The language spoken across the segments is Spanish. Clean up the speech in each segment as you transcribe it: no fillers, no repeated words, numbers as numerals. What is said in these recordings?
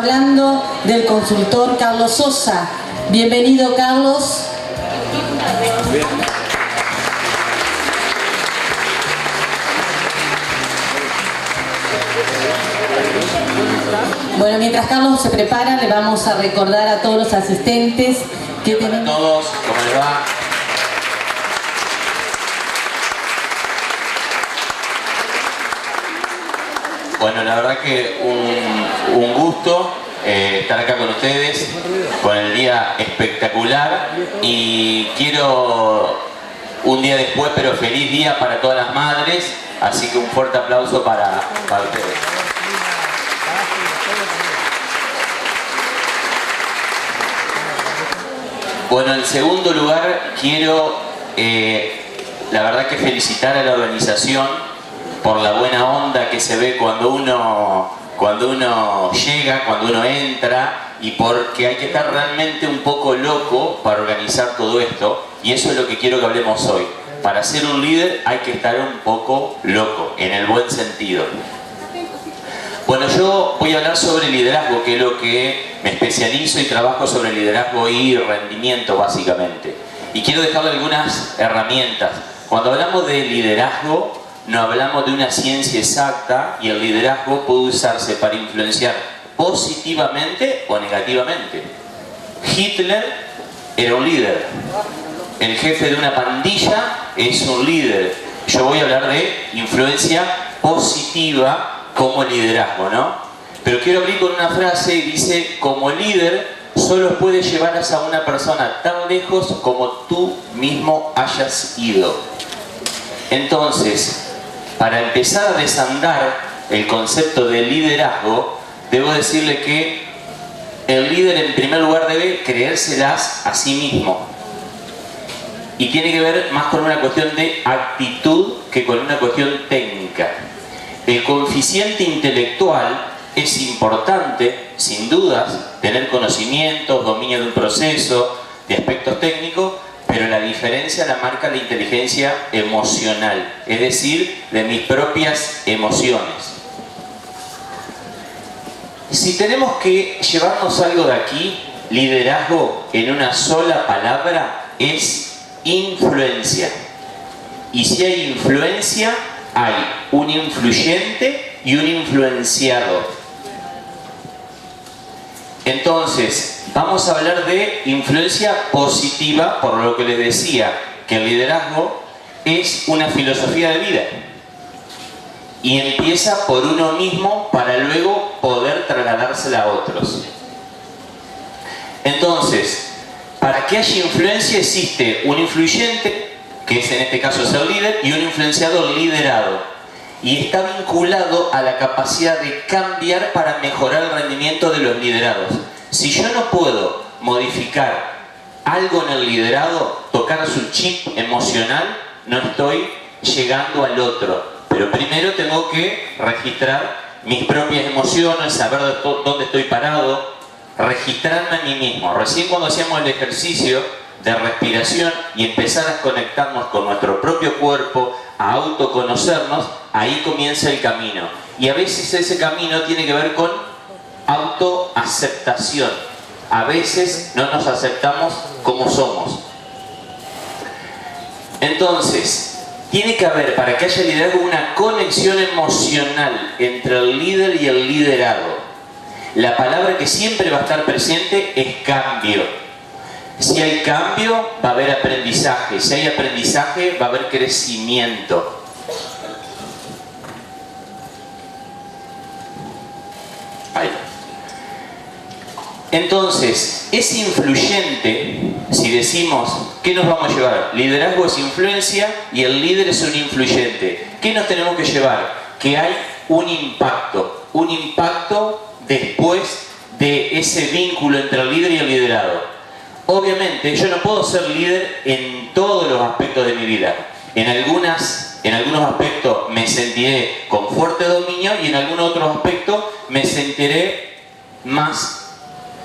hablando del consultor Carlos Sosa. Bienvenido, Carlos. Bueno, mientras Carlos se prepara, le vamos a recordar a todos los asistentes que tenemos. Hola a todos, ¿cómo les va? Bueno, la verdad que un gusto estar acá con ustedes, con el día espectacular, y quiero un día después, pero feliz día para todas las madres, así que un fuerte aplauso para ustedes. Bueno, en segundo lugar, quiero la verdad que felicitar a la organización por la buena onda que se ve cuando uno llega, cuando uno entra, y porque hay que estar realmente un poco loco para organizar todo esto, y eso es lo que quiero que hablemos hoy. Para ser un líder hay que estar un poco loco, en el buen sentido. Bueno, yo voy a hablar sobre liderazgo, que es lo que me especializo y trabajo sobre liderazgo y rendimiento básicamente. Y quiero dejarle algunas herramientas. Cuando hablamos de liderazgo, no hablamos de una ciencia exacta, y el liderazgo puede usarse para influenciar positivamente o negativamente. Hitler era un líder. El jefe de una pandilla es un líder. Yo voy a hablar de influencia positiva como liderazgo, ¿no? Pero quiero abrir con una frase y dice: como líder solo puedes llevar a una persona tan lejos como tú mismo hayas ido. Entonces, para empezar a desandar el concepto de liderazgo, debo decirle que el líder en primer lugar debe creérselas a sí mismo. Y tiene que ver más con una cuestión de actitud que con una cuestión técnica. El coeficiente intelectual es importante, sin dudas, tener conocimientos, dominio de un proceso, de aspectos técnicos, pero la diferencia la marca la inteligencia emocional, es decir, de mis propias emociones. Si tenemos que llevarnos algo de aquí, liderazgo en una sola palabra es influencia. Y si hay influencia, hay un influyente y un influenciado. Entonces, vamos a hablar de influencia positiva, por lo que les decía, que el liderazgo es una filosofía de vida. Y empieza por uno mismo para luego poder trasladársela a otros. Entonces, para que haya influencia existe un influyente, que es en este caso ser líder, y un influenciador liderado. Y está vinculado a la capacidad de cambiar para mejorar el rendimiento de los liderados. Si yo no puedo modificar algo en el liderado, tocar su chip emocional, no estoy llegando al otro. Pero primero tengo que registrar mis propias emociones, saber dónde estoy parado, registrarme a mí mismo. Recién cuando hacíamos el ejercicio de respiración y empezar a conectarnos con nuestro propio cuerpo, a autoconocernos, ahí comienza el camino. Y a veces ese camino tiene que ver con autoaceptación. A veces no nos aceptamos como somos. Entonces, tiene que haber, para que haya liderazgo, una conexión emocional entre el líder y el liderado. La palabra que siempre va a estar presente es cambio. Si hay cambio, va a haber aprendizaje. Si hay aprendizaje, va a haber crecimiento. Ahí. Entonces, es influyente, si decimos, ¿qué nos vamos a llevar? Liderazgo es influencia y el líder es un influyente. ¿Qué nos tenemos que llevar? Que hay un impacto después de ese vínculo entre el líder y el liderado. Obviamente, yo no puedo ser líder en todos los aspectos de mi vida. En algunos aspectos me sentiré con fuerte dominio y en algunos otros aspectos me sentiré más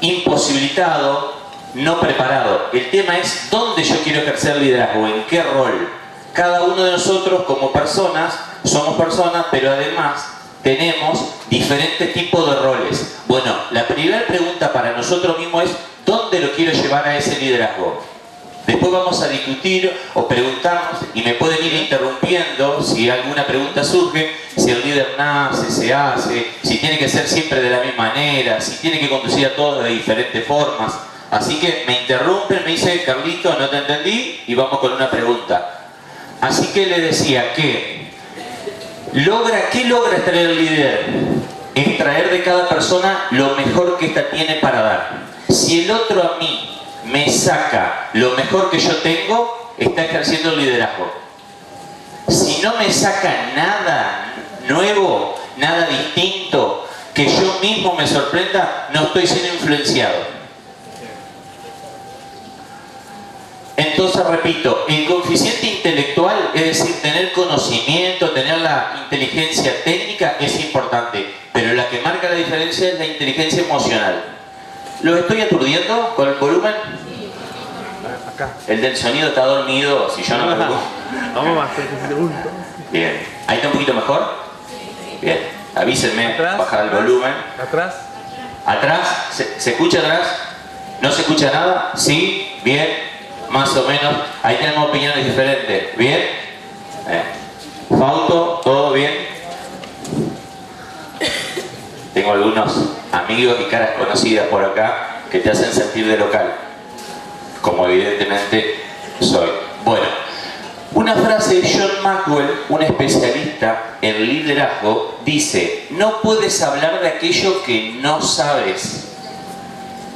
imposibilitado, no preparado. El tema es dónde yo quiero ejercer liderazgo, en qué rol. Cada uno de nosotros como personas, somos personas, pero además tenemos diferentes tipos de roles. Bueno, la primera pregunta para nosotros mismos es ¿dónde lo quiero llevar a ese liderazgo? Después vamos a discutir o preguntarnos y me pueden ir interrumpiendo si alguna pregunta surge, si el líder nace, se hace, si tiene que ser siempre de la misma manera, si tiene que conducir a todos de diferentes formas. Así que me interrumpen, me dice Carlito, no te entendí y vamos con una pregunta. Así que le decía que ¿qué logra extraer el líder? Extraer de cada persona lo mejor que ésta tiene para dar. Si el otro a mí me saca lo mejor que yo tengo, está ejerciendo el liderazgo. Si no me saca nada nuevo, nada distinto, que yo mismo me sorprenda, no estoy siendo influenciado. Entonces, repito, el coeficiente intelectual, es decir, tener conocimiento, tener la inteligencia técnica, es importante, pero la que marca la diferencia es la inteligencia emocional. ¿Los estoy aturdiendo con el volumen? Acá. El del sonido está dormido, si yo no me preocupo. Vamos a hacer un... Bien. ¿Ahí está un poquito mejor? Bien. Avísenme, bajar el volumen. Atrás. ¿Atrás? ¿Se escucha atrás? ¿No se escucha nada? ¿Sí? Bien. Más o menos. Ahí tenemos opiniones diferentes. ¿Bien? Fausto, ¿todo bien? Tengo algunos amigos y caras conocidas por acá que te hacen sentir de local, como evidentemente soy. Bueno, una frase de John Maxwell, un especialista en liderazgo, dice: no puedes hablar de aquello que no sabes,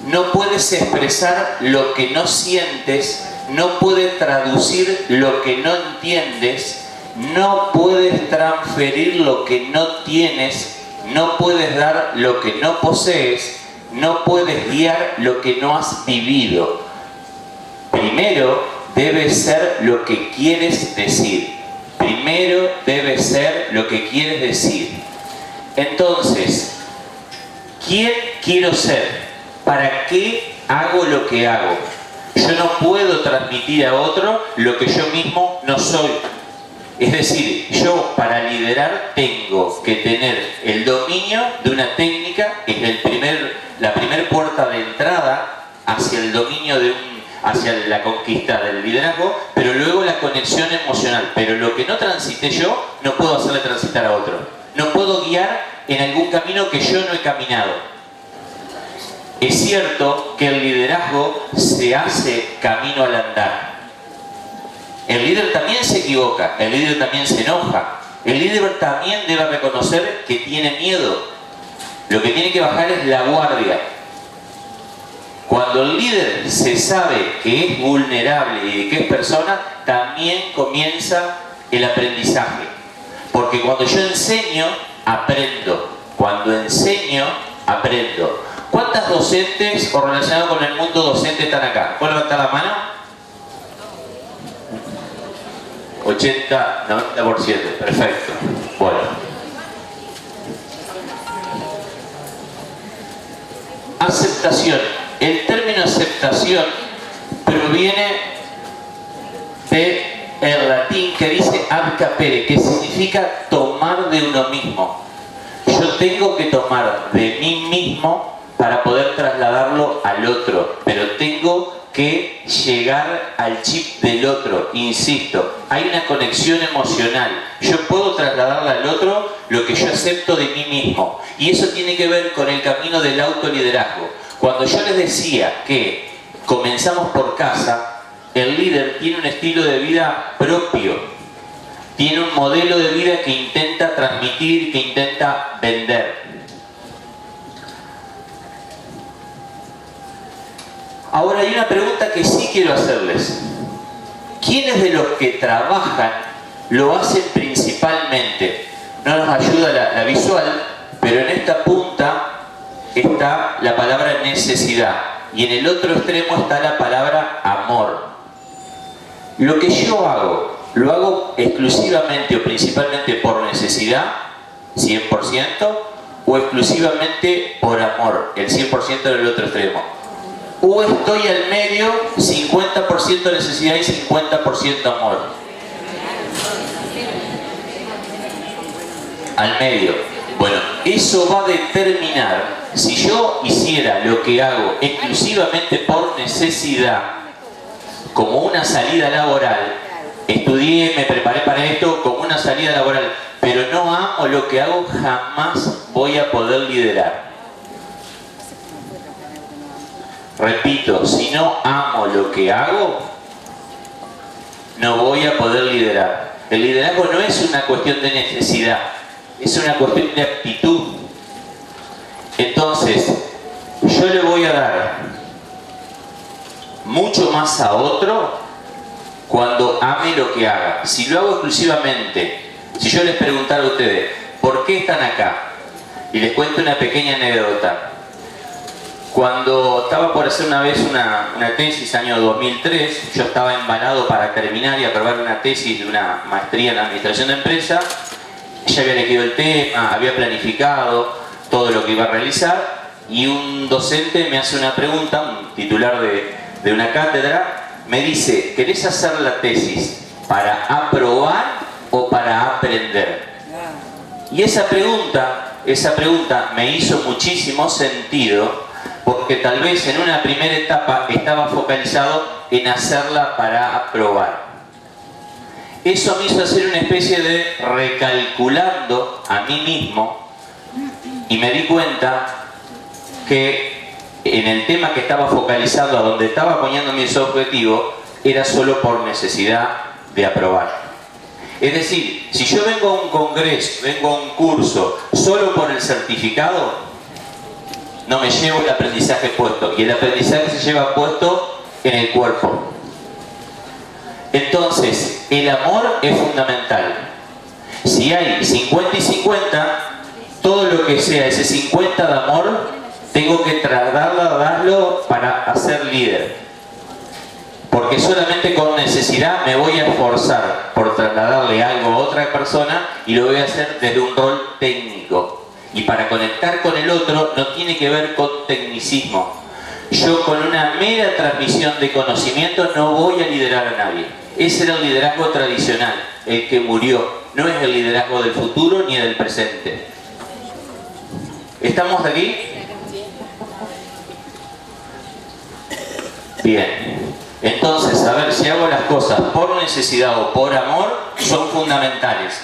no puedes expresar lo que no sientes, no puedes traducir lo que no entiendes, no puedes transferir lo que no tienes, no puedes dar lo que no posees, no puedes guiar lo que no has vivido. Primero debe ser lo que quieres decir. Primero debe ser lo que quieres decir. Entonces, ¿quién quiero ser? ¿Para qué hago lo que hago? Yo no puedo transmitir a otro lo que yo mismo no soy. Es decir, yo para liderar tengo que tener el dominio de una técnica, que es la primera puerta de entrada hacia el dominio hacia la conquista del liderazgo, pero luego la conexión emocional. Pero lo que no transité yo, no puedo hacerle transitar a otro. No puedo guiar en algún camino que yo no he caminado. Es cierto que el liderazgo se hace camino al andar. El líder también se equivoca, el líder también se enoja, el líder también debe reconocer que tiene miedo. Lo que tiene que bajar es la guardia. Cuando el líder se sabe que es vulnerable y que es persona, también comienza el aprendizaje. Porque cuando yo enseño, aprendo. Cuando enseño, aprendo. ¿Cuántas docentes o relacionados con el mundo docente están acá? ¿Puedo levantar la mano? 80, 90%, perfecto. Bueno. Aceptación. El término aceptación proviene del latín que dice ad capere, que significa tomar de uno mismo. Yo tengo que tomar de mí mismo para poder trasladarlo al otro, pero tengo que llegar al chip del otro. Insisto, hay una conexión emocional. Yo puedo trasladarle al otro lo que yo acepto de mí mismo, y eso tiene que ver con el camino del autoliderazgo. Cuando yo les decía que comenzamos por casa, el líder tiene un estilo de vida propio, tiene un modelo de vida que intenta transmitir, que intenta vender. Ahora hay una pregunta que sí quiero hacerles. ¿Quiénes de los que trabajan lo hacen principalmente? No nos ayuda la visual, pero en esta punta está la palabra necesidad y en el otro extremo está la palabra amor. Lo que yo hago, lo hago exclusivamente o principalmente por necesidad, 100%, o exclusivamente por amor, el 100% del otro extremo. O estoy al medio, 50% necesidad y 50% amor. Al medio. Bueno, eso va a determinar si yo hiciera lo que hago exclusivamente por necesidad, como una salida laboral, estudié, me preparé para esto como una salida laboral, pero no amo lo que hago, jamás voy a poder liderar. Repito, si no amo lo que hago, no voy a poder liderar. El liderazgo no es una cuestión de necesidad, es una cuestión de actitud. Entonces, yo le voy a dar mucho más a otro cuando ame lo que haga. Si lo hago exclusivamente, si yo les preguntara a ustedes, ¿por qué están acá? Y les cuento una pequeña anécdota. Cuando estaba por hacer una vez una tesis, año 2003, yo estaba embalado para terminar y aprobar una tesis de una maestría en administración de empresa. Ya había elegido el tema, había planificado todo lo que iba a realizar, y un docente me hace una pregunta, un titular de una cátedra, me dice: ¿querés hacer la tesis para aprobar o para aprender? Y esa pregunta me hizo muchísimo sentido, porque tal vez en una primera etapa estaba focalizado en hacerla para aprobar. Eso me hizo hacer una especie de recalculando a mí mismo, y me di cuenta que en el tema que estaba focalizado, a donde estaba poniendo mis objetivos, era solo por necesidad de aprobar. Es decir, si yo vengo a un congreso, vengo a un curso solo por el certificado, no me llevo el aprendizaje puesto, y el aprendizaje se lleva puesto en el cuerpo. Entonces, el amor es fundamental. Si hay 50 y 50, todo lo que sea ese 50 de amor, tengo que darlo para hacer líder. Porque solamente con necesidad me voy a esforzar por trasladarle algo a otra persona, y lo voy a hacer desde un rol técnico. Y para conectar con el otro no tiene que ver con tecnicismo. Yo con una mera transmisión de conocimiento no voy a liderar a nadie. Ese era el liderazgo tradicional, el que murió. No es el liderazgo del futuro ni del presente. ¿Estamos aquí? Bien. Entonces, a ver, si hago las cosas por necesidad o por amor, son fundamentales.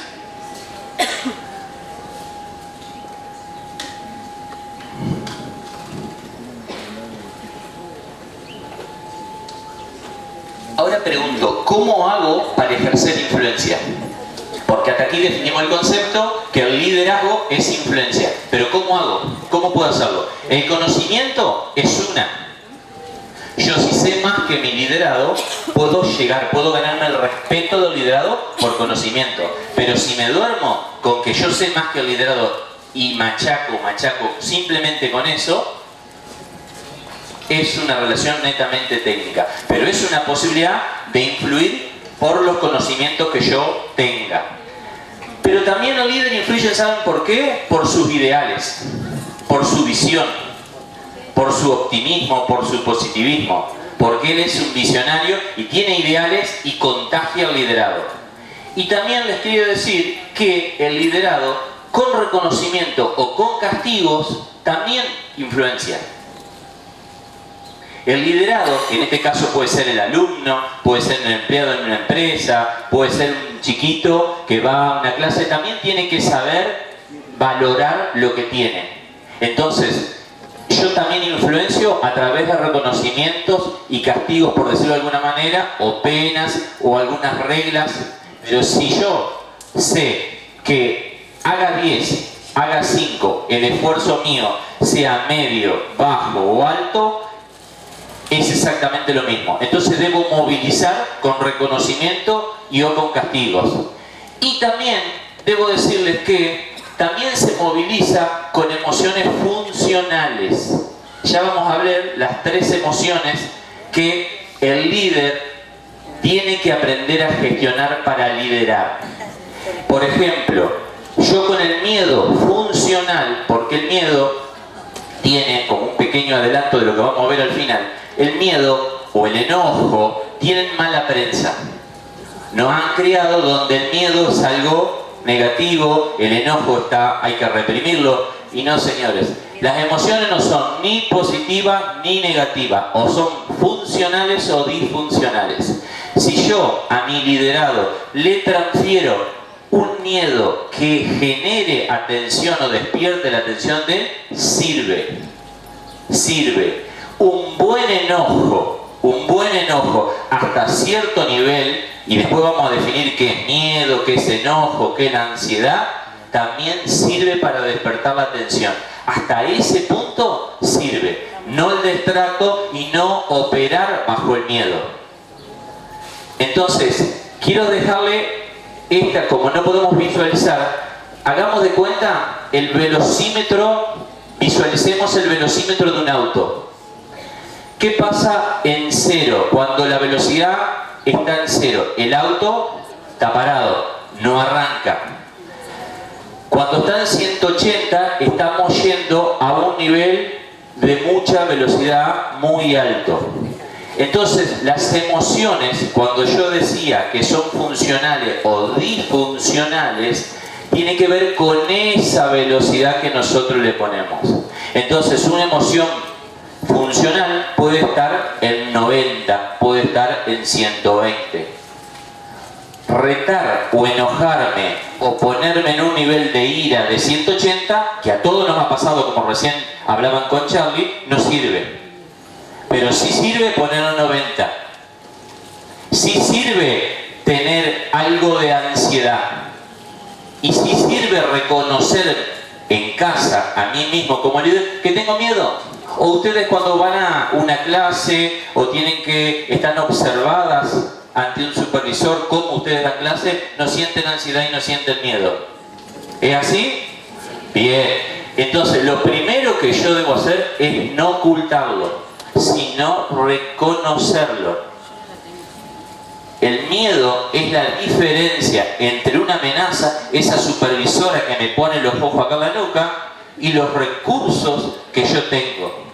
Ahora pregunto, ¿cómo hago para ejercer influencia? Porque hasta aquí definimos el concepto que el liderazgo es influencia. Pero ¿cómo hago? ¿Cómo puedo hacerlo? El conocimiento es una. Yo, si sé más que mi liderado, puedo ganarme el respeto del liderado por conocimiento. Pero si me duermo con que yo sé más que el liderado y machaco simplemente con eso, es una relación netamente técnica. Pero es una posibilidad de influir por los conocimientos que yo tenga. Pero también el líder influye, ¿saben por qué? Por sus ideales, por su visión, por su optimismo, por su positivismo, porque él es un visionario y tiene ideales y contagia el liderado. Y también les quiero decir que el liderado, con reconocimiento o con castigos, también influencia. El liderado, en este caso puede ser el alumno, puede ser un empleado en una empresa, puede ser un chiquito que va a una clase, también tiene que saber valorar lo que tiene. Entonces, yo también influencio a través de reconocimientos y castigos, por decirlo de alguna manera, o penas, o algunas reglas. Pero si yo sé que haga 10, haga 5, el esfuerzo mío sea medio, bajo o alto, es exactamente lo mismo. Entonces debo movilizar con reconocimiento y o con castigos. Y también debo decirles que también se moviliza con emociones funcionales. Ya vamos a ver las 3 emociones que el líder tiene que aprender a gestionar para liderar. Por ejemplo, yo con el miedo funcional, porque el miedo tiene, como un pequeño adelanto de lo que vamos a ver al final, el miedo o el enojo tienen mala prensa. Nos han criado donde el miedo es algo negativo, el enojo hay que reprimirlo. Y no, señores, las emociones no son ni positivas ni negativas, o son funcionales o disfuncionales. Si yo a mi liderado le transfiero un miedo que genere atención o despierte la atención de él, sirve. Un buen enojo hasta cierto nivel, y después vamos a definir qué es miedo, qué es enojo, qué es la ansiedad, también sirve para despertar la atención. Hasta ese punto sirve. No el destrato y no operar bajo el miedo. Entonces, quiero dejarle esta, como no podemos visualizar, hagamos de cuenta el velocímetro, visualicemos el velocímetro de un auto. ¿Qué pasa en cero? Cuando la velocidad está en cero, el auto está parado, no arranca. Cuando está en 180, estamos yendo a un nivel de mucha velocidad muy alto. Entonces, las emociones, cuando yo decía que son funcionales o disfuncionales, tiene que ver con esa velocidad que nosotros le ponemos. Entonces, una emoción funcional puede estar en 90, puede estar en 120. Retar o enojarme o ponerme en un nivel de ira de 180, que a todos nos ha pasado, como recién hablaban con Charlie, no sirve. Pero sí sirve ponerlo en 90. Sí sirve tener algo de ansiedad. Y sí sirve reconocer en casa, a mí mismo como líder, que tengo miedo. O ustedes cuando van a una clase o están observadas ante un supervisor, como ustedes dan clase, no sienten ansiedad y no sienten miedo. ¿Es así? Bien. Entonces, lo primero que yo debo hacer es no ocultarlo, sino reconocerlo. El miedo es la diferencia entre una amenaza, esa supervisora que me pone los ojos acá en la nuca, y los recursos que yo tengo.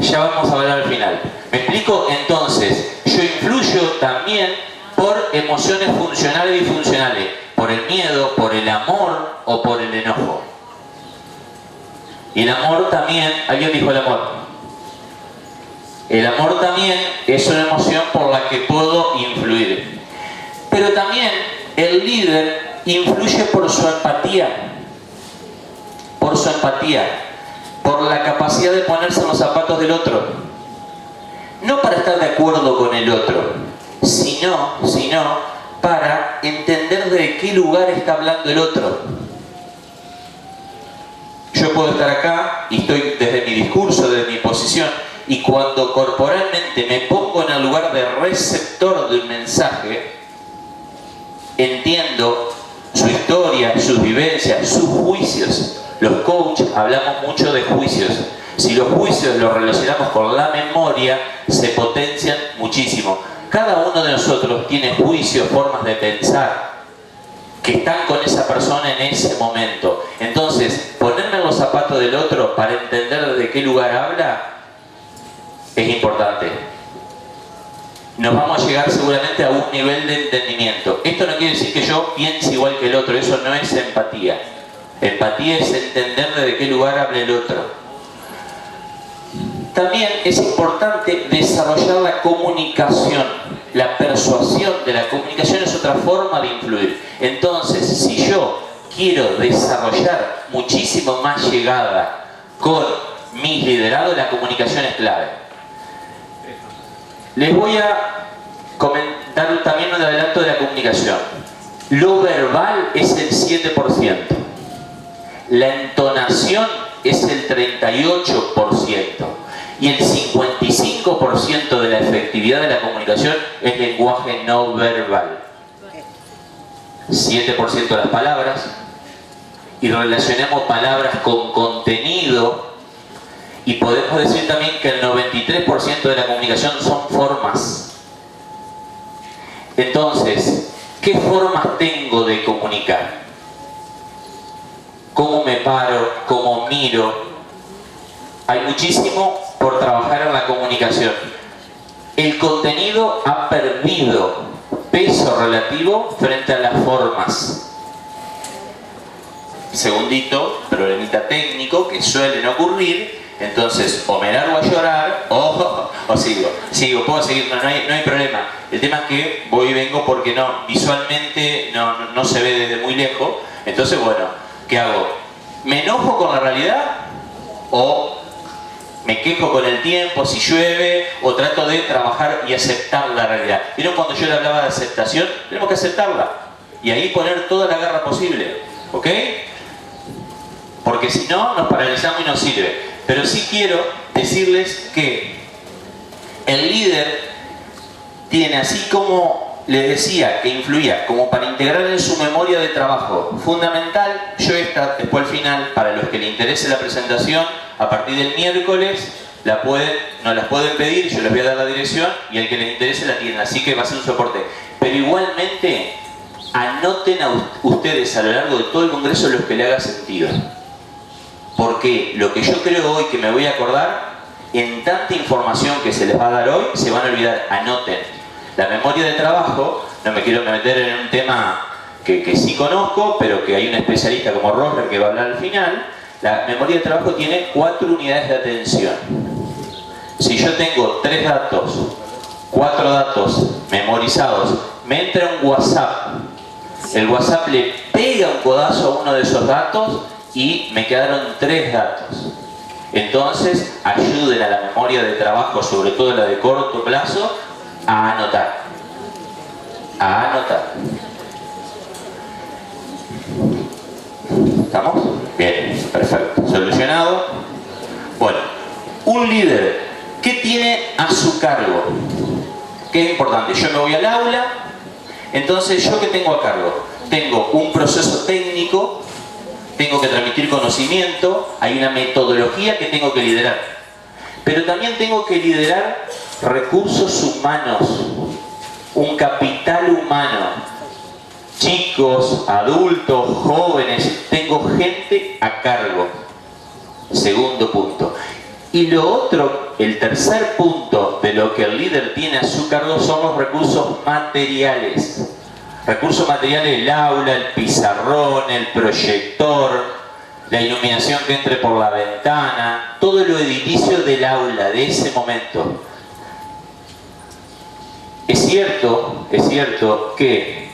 Ya vamos a hablar al final. ¿Me explico? Entonces, yo influyo también por emociones funcionales y disfuncionales. Por el miedo, por el amor o por el enojo. Y el amor también, ¿alguien dijo el amor? El amor también es una emoción por la que puedo influir. Pero también el líder influye por su empatía. Por su empatía. Por la capacidad de ponerse en los zapatos del otro. No para estar de acuerdo con el otro, sino para entender de qué lugar está hablando el otro. Yo puedo estar acá y estoy desde mi discurso, desde mi posición, y cuando corporalmente me pongo en el lugar de receptor de un mensaje, entiendo su historia, sus vivencias, sus juicios. Los coaches hablamos mucho de juicios. Si los juicios los relacionamos con la memoria, se potencian muchísimo. Cada uno de nosotros tiene juicios, formas de pensar, que están con esa persona en ese momento. Entonces, ponerme en los zapatos del otro para entender de qué lugar habla, es importante. Nos vamos a llegar seguramente a un nivel de entendimiento. Esto no quiere decir que yo piense igual que el otro, eso no es empatía. Empatía es entender de qué lugar habla el otro. También es importante desarrollar la comunicación. La persuasión de la comunicación es otra forma de influir. Entonces, si yo quiero desarrollar muchísimo más llegada con mis liderados, la comunicación es clave. Les voy a comentar también un adelanto de la comunicación. Lo verbal es el 7%. La entonación es el 38%. Y el 55% de la efectividad de la comunicación es lenguaje no verbal. 7% de las palabras. Y relacionamos palabras con contenido. Y podemos decir también que el 93% de la comunicación son formas. Entonces, ¿qué formas tengo de comunicar? ¿Cómo me paro? ¿Cómo miro? Hay muchísimo por trabajar en la comunicación. El contenido ha perdido peso relativo frente a las formas. segundito, problemita técnico que suelen ocurrir. Entonces, o me largo a llorar o sigo, puedo seguir, no hay problema. El tema es que voy y vengo porque visualmente no se ve desde muy lejos. Entonces, bueno, ¿qué hago? ¿Me enojo con la realidad? ¿O me quejo con el tiempo, si llueve? ¿O trato de trabajar y aceptar la realidad? ¿Vieron cuando yo le hablaba de aceptación? Tenemos que aceptarla. Y ahí poner toda la garra posible. ¿Ok? Porque si no, nos paralizamos y no sirve. Pero sí quiero decirles que el líder tiene, así como les decía, que influía, como para integrar en su memoria de trabajo fundamental. Yo después al final, para los que les interese la presentación, a partir del miércoles, nos las pueden pedir, yo les voy a dar la dirección y al que les interese la tienen, así que va a ser un soporte. Pero igualmente, anoten a ustedes a lo largo de todo el congreso los que le haga sentido. Porque lo que yo creo hoy que me voy a acordar, en tanta información que se les va a dar hoy, se van a olvidar. Anoten. La memoria de trabajo, no me quiero meter en un tema que sí conozco, pero que hay un especialista como Roger que va a hablar al final. La memoria de trabajo tiene 4 unidades de atención. Si yo tengo 3 datos, 4 datos memorizados, me entra un WhatsApp. El WhatsApp le pega un codazo a uno de esos datos y me quedaron 3 datos. Entonces, ayuden a la memoria de trabajo, sobre todo la de corto plazo, a anotar. A anotar. ¿Estamos? Bien, perfecto. ¿Solucionado? Bueno, un líder, ¿qué tiene a su cargo? ¿Qué es importante? Yo me voy al aula, entonces, ¿yo qué tengo a cargo? Tengo un proceso técnico, tengo que transmitir conocimiento, hay una metodología que tengo que liderar. Pero también tengo que liderar recursos humanos, un capital humano. Chicos, adultos, jóvenes, tengo gente a cargo. Segundo punto. Y lo otro, el tercer punto de lo que el líder tiene a su cargo son los recursos materiales. Recursos materiales, el aula, el pizarrón, el proyector, la iluminación que entre por la ventana, todo lo edilicio del aula, de ese momento. Es cierto que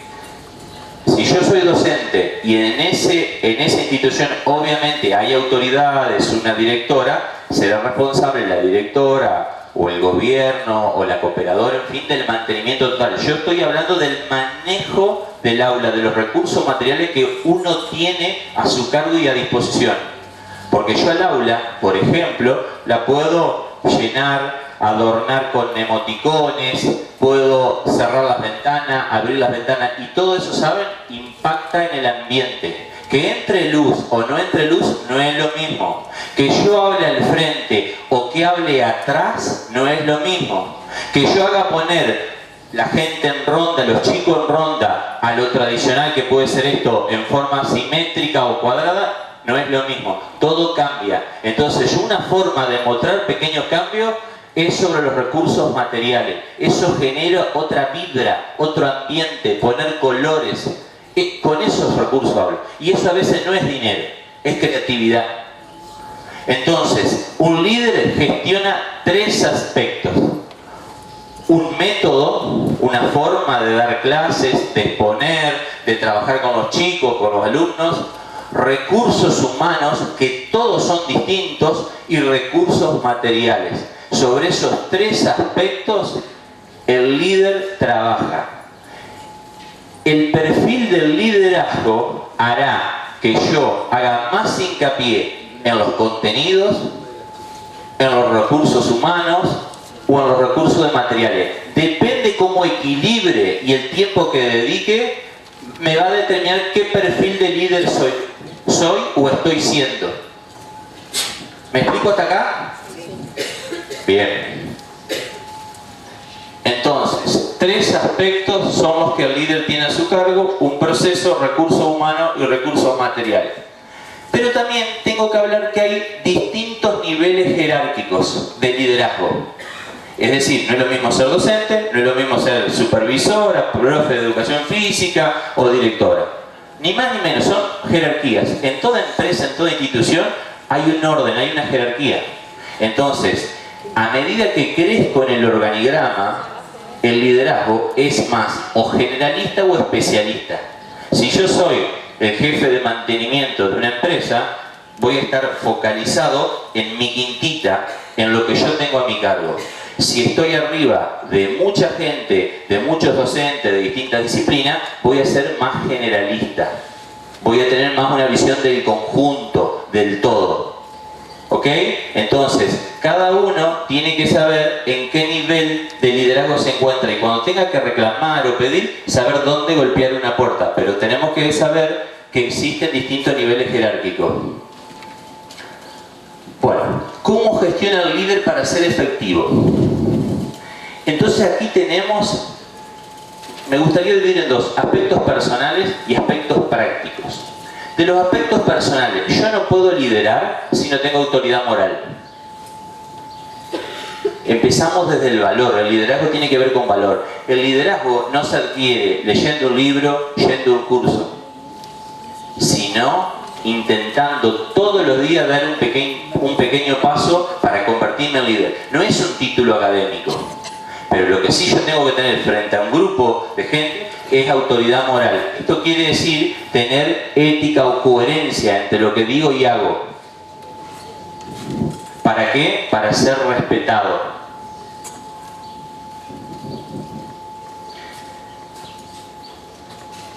si yo soy docente y en esa institución obviamente hay autoridades, una directora, será responsable la directora o el gobierno o la cooperadora, en fin, del mantenimiento total. Yo estoy hablando del manejo del aula, de los recursos materiales que uno tiene a su cargo y a disposición. Porque yo al aula, por ejemplo, la puedo llenar, adornar con emoticones, puedo cerrar las ventanas, abrir las ventanas, y todo eso, ¿saben?, impacta en el ambiente. Que entre luz o no entre luz no es lo mismo. Que yo hable al frente o que hable atrás no es lo mismo. Que yo haga poner la gente en ronda, los chicos en ronda, a lo tradicional que puede ser esto en forma simétrica o cuadrada, no es lo mismo. Todo cambia. Entonces, una forma de mostrar pequeños cambios es sobre los recursos materiales. Eso genera otra vibra, otro ambiente, poner colores. Con esos recursos hablo. Y eso a veces no es dinero, es creatividad. Entonces, un líder gestiona 3 aspectos. Un método, una forma de dar clases, de exponer, de trabajar con los chicos, con los alumnos. Recursos humanos, que todos son distintos, y recursos materiales. Sobre esos 3 aspectos, el líder trabaja. El perfil del liderazgo hará que yo haga más hincapié en los contenidos, en los recursos humanos o en los recursos de materiales. Depende cómo equilibre y el tiempo que dedique, me va a determinar qué perfil de líder soy o estoy siendo. ¿Me explico hasta acá? Bien. Entonces, 3 aspectos son los que el líder tiene a su cargo: un proceso, recursos humanos y recursos materiales. Pero también tengo que hablar que hay distintos niveles jerárquicos de liderazgo. Es decir, no es lo mismo ser docente, no es lo mismo ser supervisora, profe de educación física o directora. Ni más ni menos, son jerarquías. En toda empresa, en toda institución, hay un orden, hay una jerarquía. Entonces, a medida que crezco en el organigrama, el liderazgo es más o generalista o especialista. Si yo soy el jefe de mantenimiento de una empresa, voy a estar focalizado en mi quintita, en lo que yo tengo a mi cargo. Si estoy arriba de mucha gente, de muchos docentes de distintas disciplinas, voy a ser más generalista. Voy a tener más una visión del conjunto, del todo. ¿Ok? Entonces, cada uno tiene que saber en qué nivel de liderazgo se encuentra y cuando tenga que reclamar o pedir, saber dónde golpear una puerta. Pero tenemos que saber que existen distintos niveles jerárquicos. Bueno, ¿cómo gestiona el líder para ser efectivo? Entonces aquí tenemos, me gustaría dividir en dos, aspectos personales y aspectos prácticos. De los aspectos personales, yo no puedo liderar si no tengo autoridad moral. Empezamos desde el valor, el liderazgo tiene que ver con valor. El liderazgo no se adquiere leyendo un libro, yendo a un curso, sino intentando todos los días dar un pequeño paso para convertirme en líder. No es un título académico, pero lo que sí yo tengo que tener frente a un grupo de gente es autoridad moral. Esto quiere decir tener ética o coherencia entre lo que digo y hago. ¿Para qué? Para ser respetado.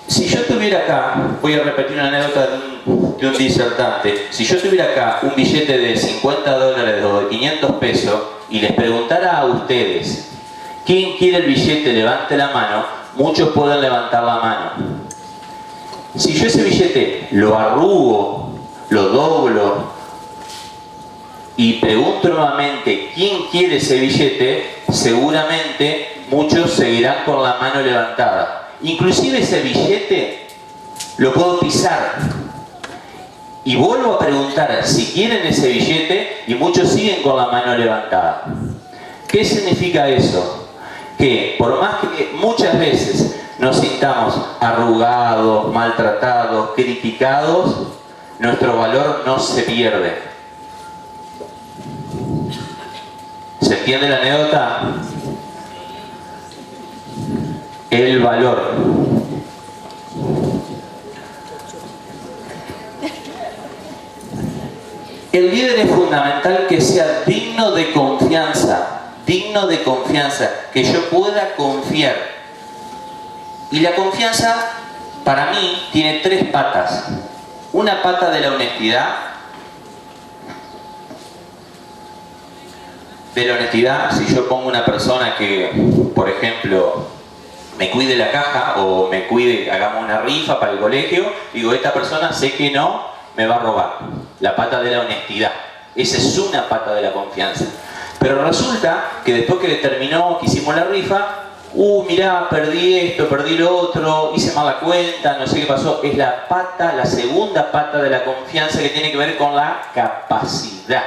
Si yo tuviera acá, voy a repetir una anécdota de un disertante, si yo tuviera acá un billete de $50 o de 500 pesos y les preguntara a ustedes, ¿quién quiere el billete? Levante la mano, muchos pueden levantar la mano. Si yo ese billete lo arrugo, lo doblo y pregunto nuevamente, ¿quién quiere ese billete? Seguramente muchos seguirán con la mano levantada. Inclusive ese billete lo puedo pisar y vuelvo a preguntar si quieren ese billete y muchos siguen con la mano levantada. ¿Qué significa eso? Que por más que muchas veces nos sintamos arrugados, maltratados, criticados, nuestro valor no se pierde. ¿Se entiende la anécdota? El valor. El líder es fundamental que sea digno de confianza, que yo pueda confiar. Y la confianza, para mí, tiene tres patas. Una pata de la honestidad. De la honestidad, si yo pongo una persona que, por ejemplo, me cuide la caja o me cuide, hagamos una rifa para el colegio, digo, esta persona sé que no me va a robar. La pata de la honestidad. Esa es una pata de la confianza. Pero resulta que después que terminó, que hicimos la rifa, mirá, perdí esto, perdí lo otro, hice mal la cuenta, no sé qué pasó. Es la pata, la segunda pata de la confianza que tiene que ver con la capacidad.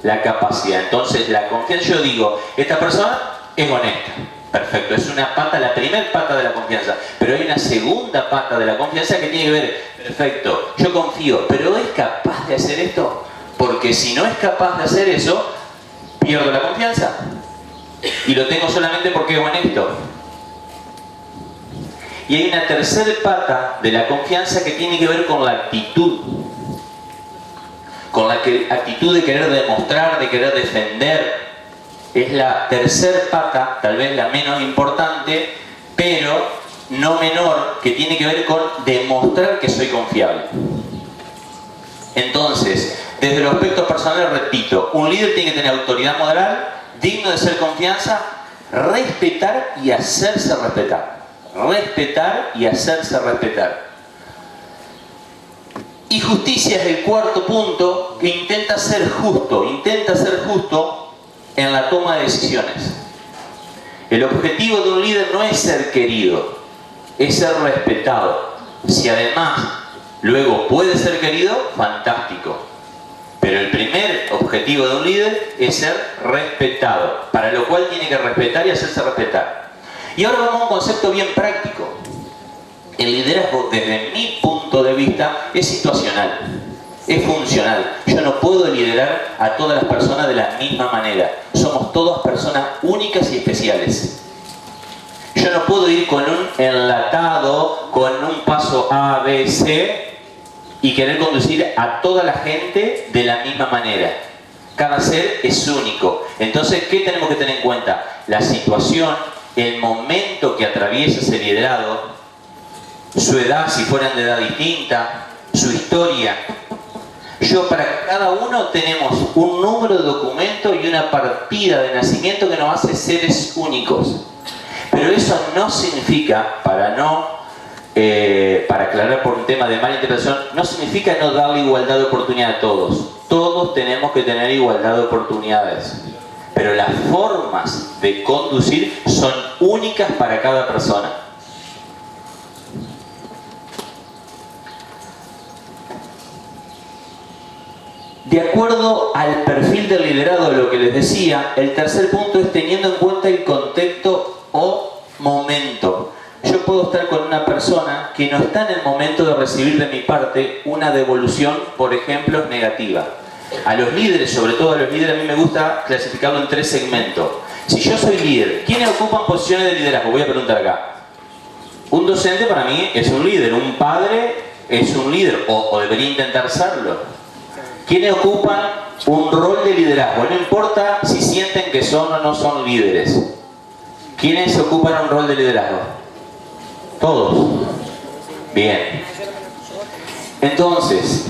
La capacidad. Entonces, la confianza, yo digo, esta persona es honesta. Perfecto, es una pata, la primera pata de la confianza. Pero hay una segunda pata de la confianza que tiene que ver, perfecto, yo confío, pero ¿es capaz de hacer esto? Porque si no es capaz de hacer eso, pierdo la confianza. Y lo tengo solamente porque es honesto. Y hay una tercera pata de la confianza que tiene que ver con la actitud. Con la actitud de querer demostrar, de querer defender. Es la tercera pata, tal vez la menos importante, pero no menor, que tiene que ver con demostrar que soy confiable. Entonces, desde los aspectos personales, repito, un líder tiene que tener autoridad moral, digno de ser confianza, respetar y hacerse respetar. Respetar y hacerse respetar. Y justicia es el cuarto punto, que intenta ser justo en la toma de decisiones. El objetivo de un líder no es ser querido, es ser respetado. Si además luego puede ser querido, fantástico. Pero el primer objetivo de un líder es ser respetado, para lo cual tiene que respetar y hacerse respetar. Y ahora vamos a un concepto bien práctico. El liderazgo, desde mi punto de vista, es situacional, es funcional. Yo no puedo liderar a todas las personas de la misma manera. Somos todas personas únicas y especiales. Yo no puedo ir con un enlatado, con un paso A, B, C y querer conducir a toda la gente de la misma manera. Cada ser es único. Entonces, ¿qué tenemos que tener en cuenta? La situación, el momento que atraviesa ese liderado, su edad, si fueran de edad distinta, su historia. Para cada uno tenemos un número de documento y una partida de nacimiento que nos hace seres únicos. Pero eso no significa, para aclarar por un tema de mala interpretación, no significa no darle igualdad de oportunidad a todos. Todos tenemos que tener igualdad de oportunidades. Pero las formas de conducir son únicas para cada persona. De acuerdo al perfil del liderado, lo que les decía, el tercer punto es teniendo en cuenta el contexto o momento. Yo puedo estar con una persona que no está en el momento de recibir de mi parte una devolución, por ejemplo, negativa. A los líderes, sobre todo a los líderes, a mí me gusta clasificarlo en 3 segmentos. Si yo soy líder, ¿quiénes ocupan posiciones de liderazgo? Voy a preguntar acá. Un docente para mí es un líder, un padre es un líder, o debería intentar serlo. ¿Quiénes ocupan un rol de liderazgo? No importa si sienten que son o no son líderes. ¿Quiénes ocupan un rol de liderazgo? Todos. Bien. Entonces,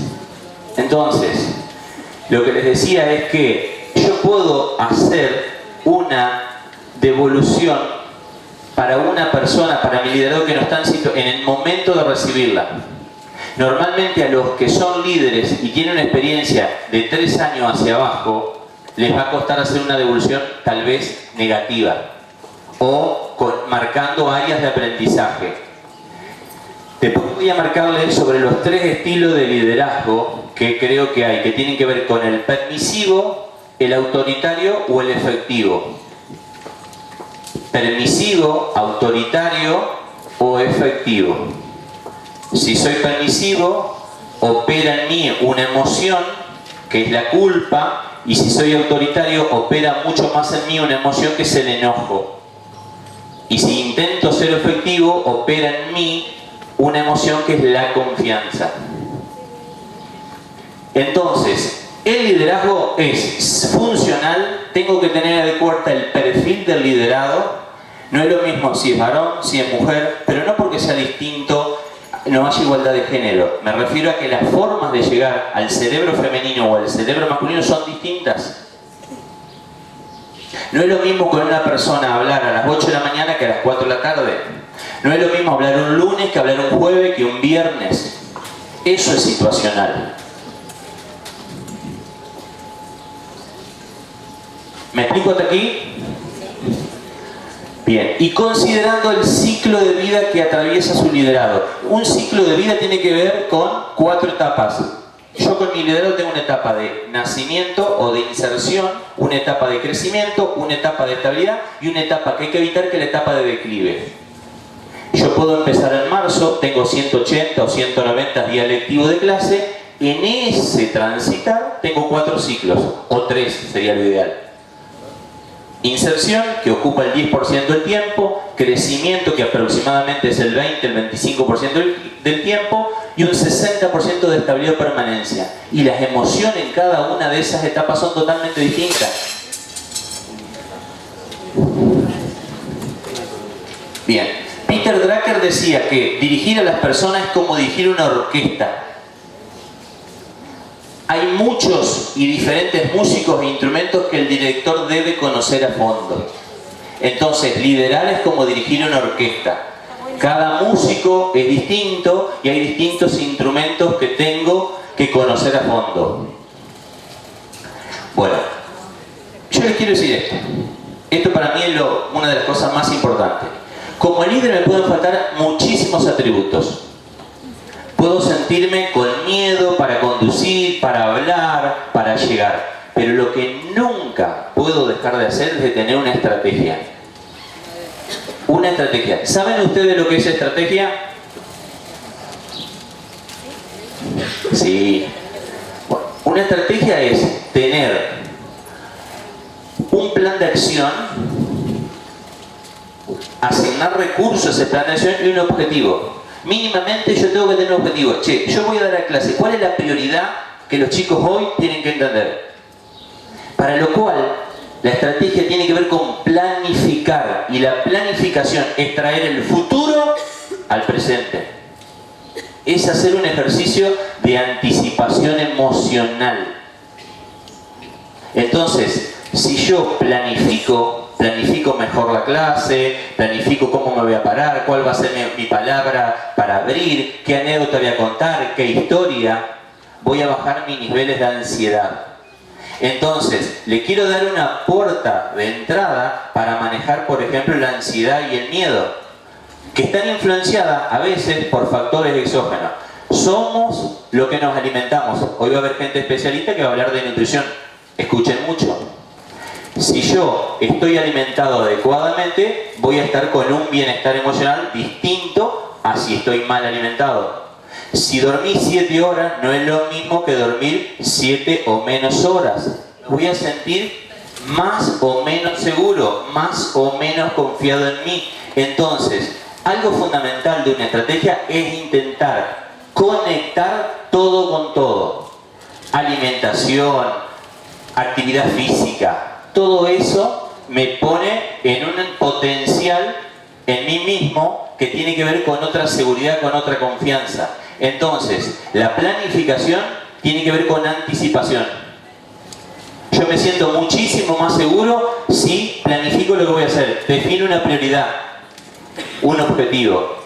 lo que les decía es que yo puedo hacer una devolución para una persona, para mi liderazgo que no está en el momento de recibirla. Normalmente a los que son líderes y tienen una experiencia de 3 años hacia abajo, les va a costar hacer una devolución tal vez negativa o marcando áreas de aprendizaje. Después voy a marcarles sobre los 3 estilos de liderazgo que creo que hay, que tienen que ver con el permisivo, el autoritario o el efectivo. Permisivo, autoritario o efectivo. Si soy permisivo, opera en mí una emoción, que es la culpa, y si soy autoritario, opera mucho más en mí una emoción que es el enojo. Y si intento ser efectivo, opera en mí una emoción que es la confianza. Entonces, el liderazgo es funcional, tengo que tener adecuado el perfil del liderado. No es lo mismo si es varón, si es mujer, pero no porque sea distinto no haya igualdad de género. Me refiero a que las formas de llegar al cerebro femenino o al cerebro masculino son distintas. No es lo mismo con una persona hablar a las 8 de la mañana que a las 4 de la tarde. No es lo mismo hablar un lunes que hablar un jueves que un viernes. Eso es situacional. ¿Me explico hasta aquí? Bien, y considerando el ciclo de vida que atraviesa su liderado. Un ciclo de vida tiene que ver con 4 etapas. Yo con mi liderado tengo una etapa de nacimiento o de inserción, una etapa de crecimiento, una etapa de estabilidad y una etapa que hay que evitar, que es la etapa de declive. Yo puedo empezar en marzo, tengo 180 o 190 días lectivos de clase, en ese transitar tengo 4 ciclos, o 3 sería lo ideal. Inserción, que ocupa el 10% del tiempo, crecimiento, que aproximadamente es el 20, el 25% del tiempo, y un 60% de estabilidad o permanencia. Y las emociones en cada una de esas etapas son totalmente distintas. Bien, Peter Drucker decía que dirigir a las personas es como dirigir una orquesta. Hay muchos y diferentes músicos e instrumentos que el director debe conocer a fondo. Entonces, liderar es como dirigir una orquesta. Cada músico es distinto y hay distintos instrumentos que tengo que conocer a fondo. Bueno, yo les quiero decir esto. Esto para mí es una de las cosas más importantes. Como líder me pueden faltar muchísimos atributos. Puedo sentirme con miedo para conducir, para hablar, para llegar. Pero lo que nunca puedo dejar de hacer es de tener una estrategia. Una estrategia. ¿Saben ustedes lo que es estrategia? Sí. Bueno, una estrategia es tener un plan de acción, asignar recursos a ese plan de acción y un objetivo. Mínimamente yo tengo que tener un objetivo. Che, yo voy a dar la clase. ¿Cuál es la prioridad que los chicos hoy tienen que entender? Para lo cual, la estrategia tiene que ver con planificar. Y la planificación es traer el futuro al presente. Es hacer un ejercicio de anticipación emocional. Entonces, si yo planifico mejor la clase, planifico cómo me voy a parar, cuál va a ser mi palabra para abrir, qué anécdota voy a contar, qué historia, voy a bajar mis niveles de ansiedad. Entonces, le quiero dar una puerta de entrada para manejar, por ejemplo, la ansiedad y el miedo, que están influenciadas a veces por factores exógenos. Somos lo que nos alimentamos. Hoy va a haber gente especialista que va a hablar de nutrición. Escuchen mucho. Si yo estoy alimentado adecuadamente, voy a estar con un bienestar emocional distinto a si estoy mal alimentado. Si dormí 7 horas, no es lo mismo que dormir 7 o menos horas. Voy a sentir más o menos seguro, más o menos confiado en mí. Entonces, algo fundamental de una estrategia es intentar conectar todo con todo. Alimentación, actividad física, todo eso me pone en un potencial en mí mismo que tiene que ver con otra seguridad, con otra confianza. Entonces, la planificación tiene que ver con anticipación. Yo me siento muchísimo más seguro si planifico lo que voy a hacer. Defino una prioridad, un objetivo.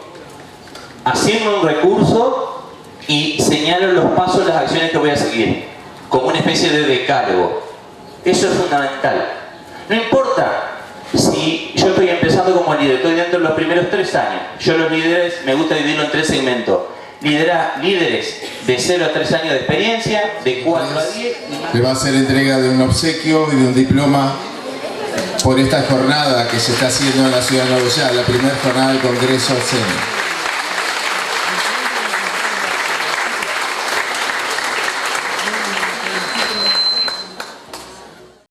Asigno un recurso y señalo los pasos, las acciones que voy a seguir, como una especie de decálogo. Eso es fundamental. No importa si yo estoy empezando como líder, estoy dentro de los primeros 3 años. Yo los líderes me gusta dividirlo en 3 segmentos. Líderes de 0 a 3 años de experiencia, de 4 a 10. Le va a hacer entrega de un obsequio y de un diploma por esta jornada que se está haciendo en la ciudad de Nueva York, la primera jornada del Congreso CEN.